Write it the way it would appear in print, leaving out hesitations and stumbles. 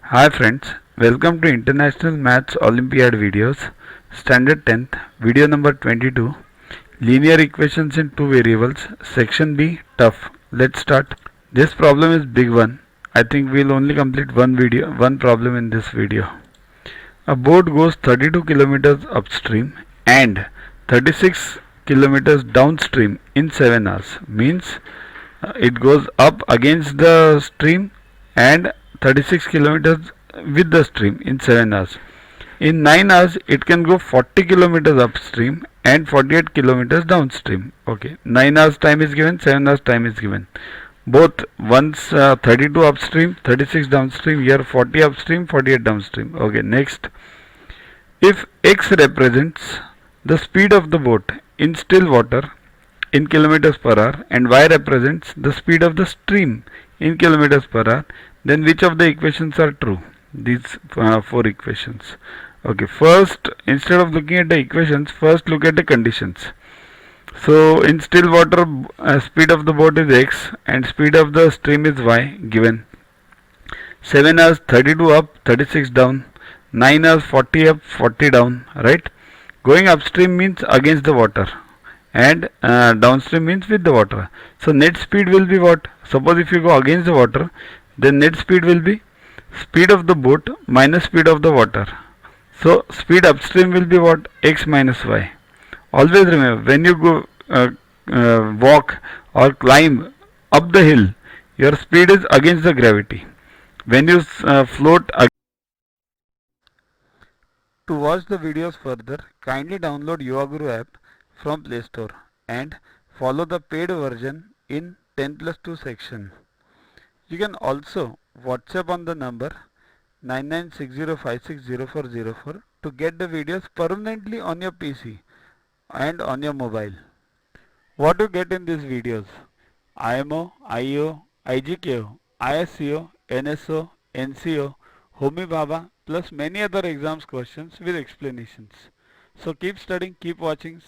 Hi friends, welcome to International Maths Olympiad videos, Standard 10th, video number 22, Linear Equations in Two Variables, Section B, Tough. Let's start. This problem is big one. I think we'll only complete one problem in this video. A boat goes 32 kilometers upstream and 36 kilometers downstream in 7 hours. Means it goes up against the stream and 36 kilometers with the stream in 7 hours. In 9 hours it can go 40 kilometers upstream and 48 kilometers downstream. Okay, 9 hours time is given, 7 hours time is given. Both once 32 upstream, 36 downstream, here 40 upstream, 48 downstream. Okay, next. If x represents the speed of the boat in still water in kilometers per hour and y represents the speed of the stream in kilometers per hour, then which of the equations are true? These four equations. Okay, first, instead of looking at the equations, first look at the conditions. So in still water, speed of the boat is x and speed of the stream is y given. 7 hours 32 up, 36 down. 9 hours 40 up, 40 down, right? Going upstream means against the water and downstream means with the water. So net speed will be what? Suppose if you go against the water, then net speed will be speed of the boat minus speed of the water. So speed upstream will be what? X minus y. Always remember, when you go walk or climb up the hill, your speed is against the gravity. When you float. To watch the videos further, kindly download YuvaGuru app from Play Store and follow the paid version in 10+2 section. You can also WhatsApp on the number 9960560404 to get the videos permanently on your PC and on your mobile. What you get in these videos? IMO, IEO, IGKO, ISCO, NSO, NCO, Homi Bhabha plus many other exams questions with explanations. So keep studying, keep watching.